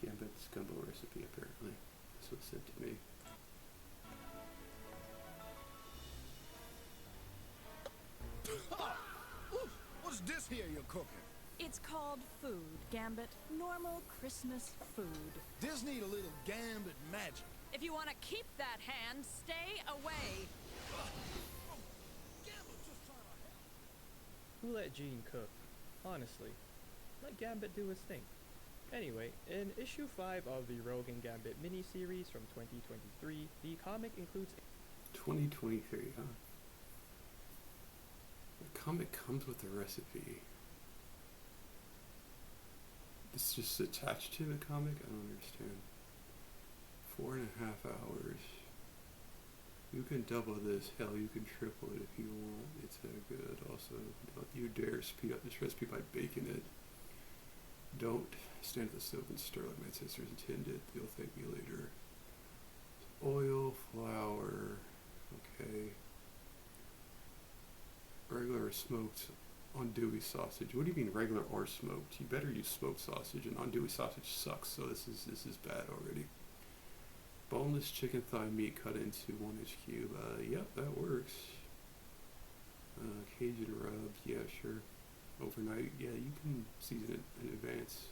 Gambit's gumbo recipe, apparently. This was sent to me. What's this here you're cooking? It's called food, Gambit. Normal Christmas food. This need a little Gambit magic. If you want to keep that hand, stay away. Gambit just trying to help. Who let Gene cook? Honestly. Let Gambit do his thing. Anyway, in issue 5 of the Rogue and Gambit miniseries from 2023, the comic includes 2023, huh? The comic comes with a recipe. It's just attached to the comic? I don't understand. 4.5 hours. You can double this. Hell, you can triple it if you want. It's that good. Also, don't you dare speed up this recipe by baking it. Don't stand at the stove and stir like my sisters intended. You'll thank me later. Oil, flour. Okay. Regular or smoked andouille sausage. What do you mean regular or smoked? You better use smoked sausage, and andouille sausage sucks, so this is bad already. Boneless chicken thigh meat cut into 1-inch cube. Yep, that works. Cajun rub, yeah, sure. Overnight, yeah, you can season it in advance.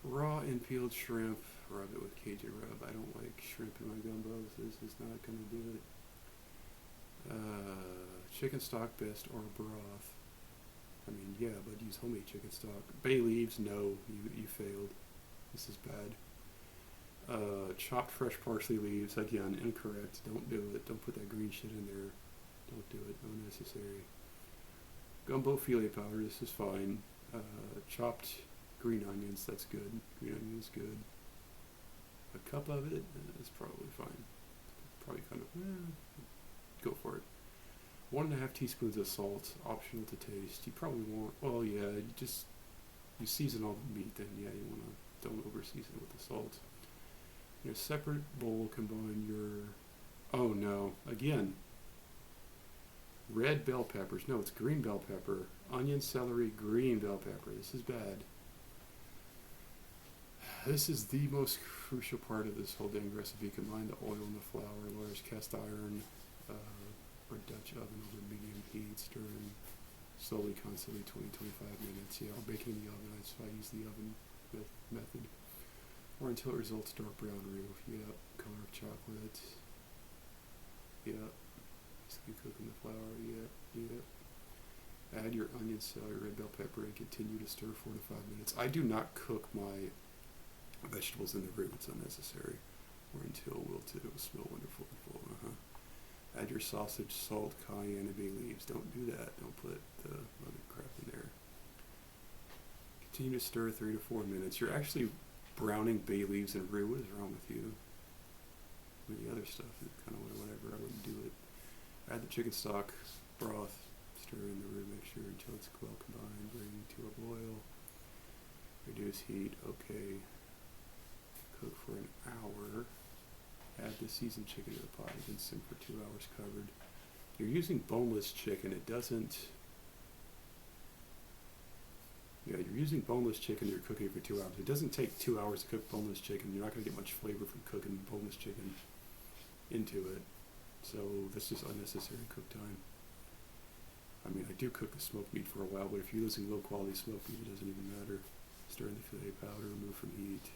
Raw and peeled shrimp, rub it with Cajun rub. I don't like shrimp in my gumbo, so this is not gonna do it. Chicken stock best or broth. I mean, yeah, but use homemade chicken stock. Bay leaves, no, you failed. This is bad. Chopped fresh parsley leaves, again, incorrect. Don't do it. Don't put that green shit in there. Don't do it. Unnecessary. Gumbo filet powder, this is fine. Chopped green onions, that's good. Green onions, good. A cup of it is probably fine. Probably kind of, go for it. 1.5 teaspoons of salt, optional to taste. You probably won't. Well, yeah, you season all the meat, then yeah, you wanna don't over season it with the salt. In a separate bowl, combine your. Oh no! Again. Red bell peppers. No, it's green bell pepper. Onion, celery, green bell pepper. This is bad. This is the most crucial part of this whole dang recipe. Combine the oil and the flour, large cast iron or Dutch oven over medium heat, stirring slowly, constantly, 20-25 minutes. Yeah, I'll bake it in the oven. That's why I use the oven method. Or until it results dark brown roux. Yeah, color of chocolate. Yeah. Basically cooking the flour. Yeah. Add your onion, celery, red bell pepper, and continue to stir 4 to 5 minutes. I do not cook my vegetables in the roux. It's unnecessary. Or until wilted. It will smell wonderful and full. Add your sausage, salt, cayenne, and bay leaves. Don't do that. Don't put the other crap in there. Continue to stir 3 to 4 minutes. You're actually browning bay leaves and roux. What is wrong with you? I mean, the other stuff is kind of whatever. I wouldn't do it. Add the chicken stock, broth, stir in the roux mixture until it's well combined. Bring to a boil. Reduce heat. Okay. Cook for an hour. Add the seasoned chicken to the pot. Then simmer for 2 hours covered. You're using boneless chicken. It doesn't. Yeah, you're using boneless chicken. You're cooking it for 2 hours. It doesn't take 2 hours to cook boneless chicken. You're not going to get much flavor from cooking boneless chicken into it. So this is unnecessary cook time. I mean, I do cook the smoked meat for a while, but if you're using low quality smoked meat, it doesn't even matter. Stir in the filet powder. Remove from heat.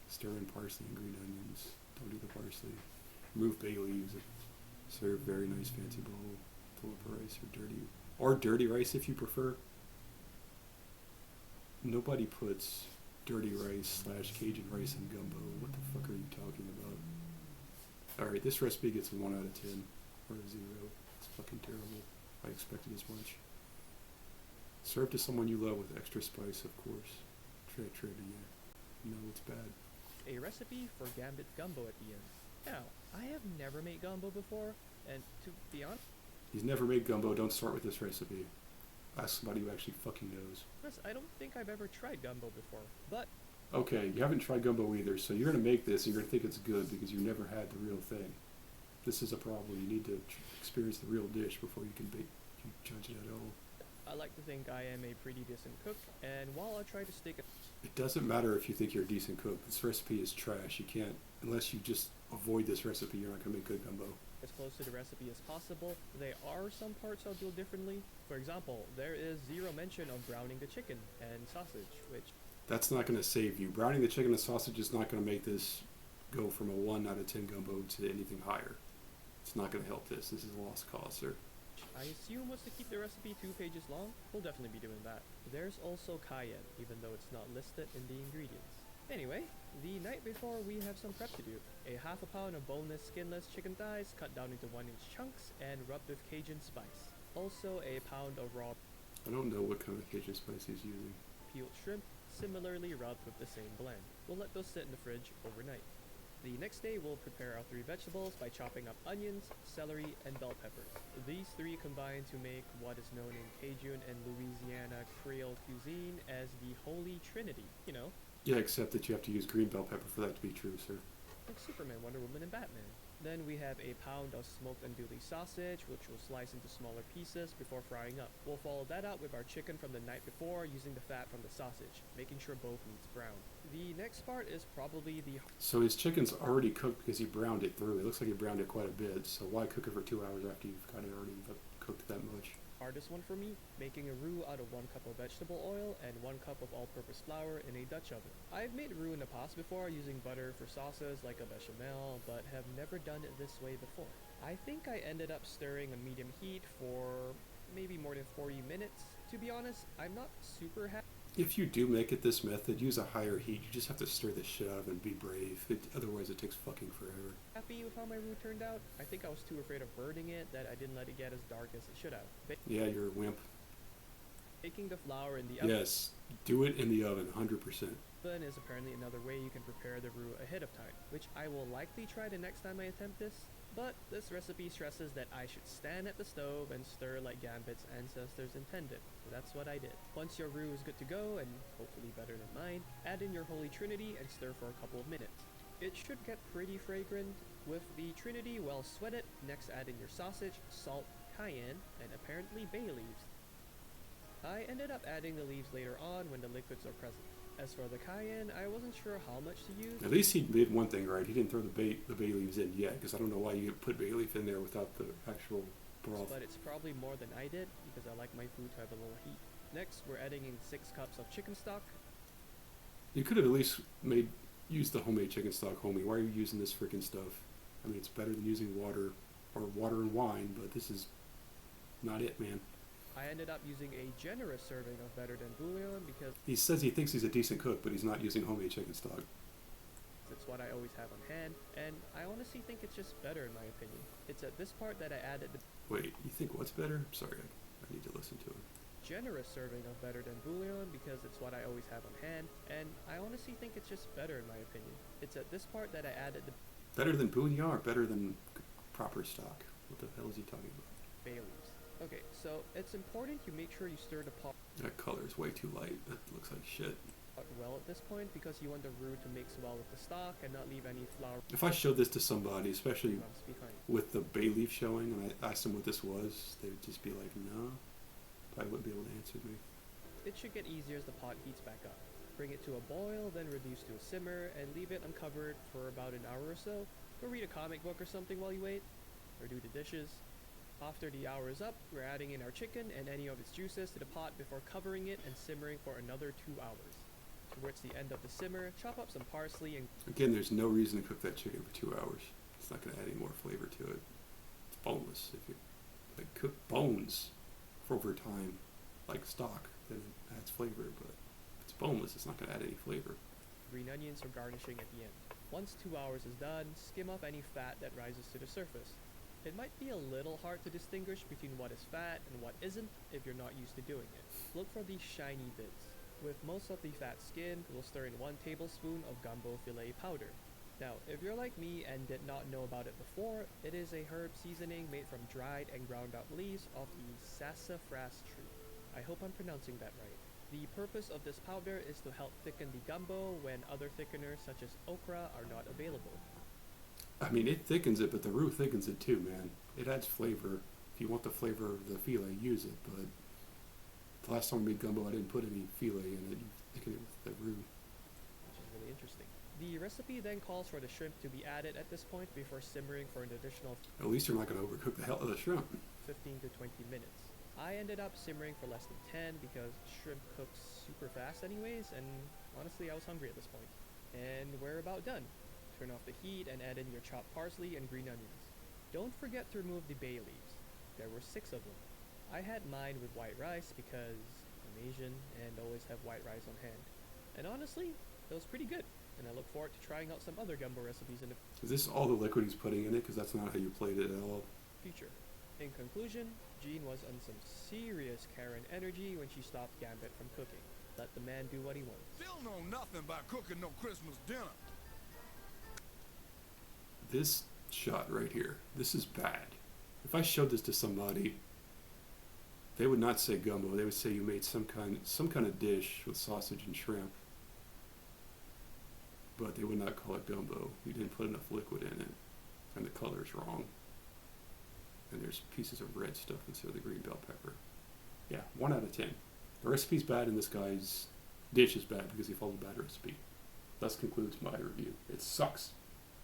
Stir in parsley and green onions. Don't do the parsley. Remove bay leaves. Serve very nice fancy bowl full of rice or dirty rice if you prefer. Nobody puts dirty rice / Cajun rice in gumbo. What the fuck are you talking about? Alright, this recipe gets a 1 out of 10 or a 0. It's fucking terrible. I expected as much. Serve to someone you love with extra spice, of course. Trivia. No, it's bad. a recipe for Gambit Gumbo at the end. Now, I have never made gumbo before, and to be honest, He's never made gumbo. Don't start with this recipe. Ask somebody who actually fucking knows. I don't think I've ever tried gumbo before, but Okay, you haven't tried gumbo either, so you're going to make this and you're going to think it's good because you never had the real thing. This is a problem. You need to experience the real dish before you can judge it at all. I like to think I am a pretty decent cook, and while I try to stick It doesn't matter if you think you're a decent cook. This recipe is trash. You can't, unless you just avoid this recipe, you're not going to make good gumbo. as close to the recipe as possible, there are some parts I'll do differently. For example, there is zero mention of browning the chicken and sausage, which That's not going to save you. Browning the chicken and sausage is not going to make this go from a 1 out of 10 gumbo to anything higher. It's not going to help this. This is a lost cause, sir. I assume was to keep the recipe 2 pages long. We'll definitely be doing that. There's also cayenne, even though it's not listed in the ingredients. Anyway, the night before we have some prep to do. A half a pound of boneless, skinless chicken thighs cut down into 1-inch chunks and rubbed with Cajun spice. Also a pound of raw I don't know what kind of Cajun spice he's using. peeled shrimp, similarly rubbed with the same blend. We'll let those sit in the fridge overnight. The next day, we'll prepare our 3 vegetables by chopping up onions, celery, and bell peppers. These 3 combine to make what is known in Cajun and Louisiana Creole cuisine as the Holy Trinity. You know, Yeah, except that you have to use green bell pepper for that to be true, sir. like Superman, Wonder Woman, and Batman. Then we have a pound of smoked andouille sausage, which we'll slice into smaller pieces before frying up. We'll follow that up with our chicken from the night before using the fat from the sausage, making sure both meats brown. The next part is probably the So his chicken's already cooked because he browned it through. It looks like he browned it quite a bit, so why cook it for 2 hours after you've got it already cooked that much? hardest one for me, making a roux out of 1 cup of vegetable oil and 1 cup of all-purpose flour in a Dutch oven. I've made roux in the past before using butter for sauces like a bechamel, but have never done it this way before. I think I ended up stirring on medium heat for maybe more than 40 minutes. To be honest, I'm not super happy. If you do make it this method, use a higher heat. You just have to stir the shit out of it and be brave. Otherwise, it takes fucking forever. Happy with how my roux turned out. I think I was too afraid of burning it that I didn't let it get as dark as it should have. Yeah, you're a wimp. Baking the flour in the oven. Yes, do it in the oven, 100%. Oven is apparently another way you can prepare the roux ahead of time, which I will likely try the next time I attempt this. But this recipe stresses that I should stand at the stove and stir like Gambit's ancestors intended, so that's what I did. Once your roux is good to go, and hopefully better than mine, add in your Holy Trinity and stir for a couple of minutes. It should get pretty fragrant. With the Trinity well sweated, next add in your sausage, salt, cayenne, and apparently bay leaves. I ended up adding the leaves later on when the liquids are present. As for the cayenne, I wasn't sure how much to use. At least he did one thing right. He didn't throw the bay leaves in yet, because I don't know why you put bay leaf in there without the actual broth. But it's probably more than I did because I like my food to have a little heat. Next, we're adding in 6 cups of chicken stock. You could have at least used the homemade chicken stock, homie. Why are you using this freaking stuff? I mean, it's better than using water or water and wine, but this is not it, man. I ended up using a generous serving of better than bouillon because He says he thinks he's a decent cook, but he's not using homemade chicken stock. it's what I always have on hand, and I honestly think it's just better in my opinion. It's at this part that I added the Wait, you think what's better? Sorry, I need to listen to him. generous serving of better than bouillon because it's what I always have on hand, and I honestly think it's just better in my opinion. It's at this part that I added the Better than bouillon or better than proper stock? What the hell is he talking about? bay leaves. Okay, so it's important you make sure you stir the pot That color is way too light. That looks like shit. well at this point because you want the roux to mix well with the stock and not leave any flour If I showed this to somebody, especially crumbs behind. with the bay leaf showing, and I asked them what this was, they would just be like, no. Probably wouldn't be able to answer me. It should get easier as the pot heats back up. Bring it to a boil, then reduce to a simmer, and leave it uncovered for about an hour or so. Go read a comic book or something while you wait, or do the dishes. After the hour is up, we're adding in our chicken and any of its juices to the pot before covering it and simmering for another 2 hours. Towards the end of the simmer, chop up some parsley and Again, there's no reason to cook that chicken for 2 hours. It's not going to add any more flavor to it. It's boneless. If you cook bones for over time, like stock, then it adds flavor. But if it's boneless, it's not going to add any flavor. green onions for garnishing at the end. Once 2 hours is done, skim off any fat that rises to the surface. It might be a little hard to distinguish between what is fat and what isn't if you're not used to doing it. Look for these shiny bits. With most of the fat skinned, we'll stir in 1 tablespoon of gumbo filet powder. Now, if you're like me and did not know about it before, it is a herb seasoning made from dried and ground up leaves of the sassafras tree. I hope I'm pronouncing that right. The purpose of this powder is to help thicken the gumbo when other thickeners such as okra are not available. I mean, it thickens it, but the roux thickens it too, man. It adds flavor. If you want the flavor of the filet, use it, but The last time we made gumbo, I didn't put any filet in it. You're thinking it with the roux. which is really interesting. The recipe then calls for the shrimp to be added at this point before simmering for an additional At least you're not going to overcook the hell out of the shrimp. 15 to 20 minutes. I ended up simmering for less than 10 because shrimp cooks super fast anyways, and honestly I was hungry at this point. And we're about done. Turn off the heat and add in your chopped parsley and green onions. Don't forget to remove the bay leaves. There were 6 of them. I had mine with white rice because I'm Asian and always have white rice on hand. And honestly, it was pretty good, and I look forward to trying out some other gumbo recipes in the Is this all the liquid he's putting in it? Because that's not how you played it at all. future. In conclusion, Jean was on some serious Karen energy when she stopped Gambit from cooking. Let the man do what he wants. Still know nothing about cooking no Christmas dinner. This shot right here, this is bad. If I showed this to somebody, they would not say gumbo. They would say you made some kind of dish with sausage and shrimp. But they would not call it gumbo. You didn't put enough liquid in it, and the color's wrong. And there's pieces of red stuff instead of the green bell pepper. Yeah, 1 out of 10. The recipe's bad, and this guy's dish is bad because he followed a bad recipe. Thus concludes my review. It sucks.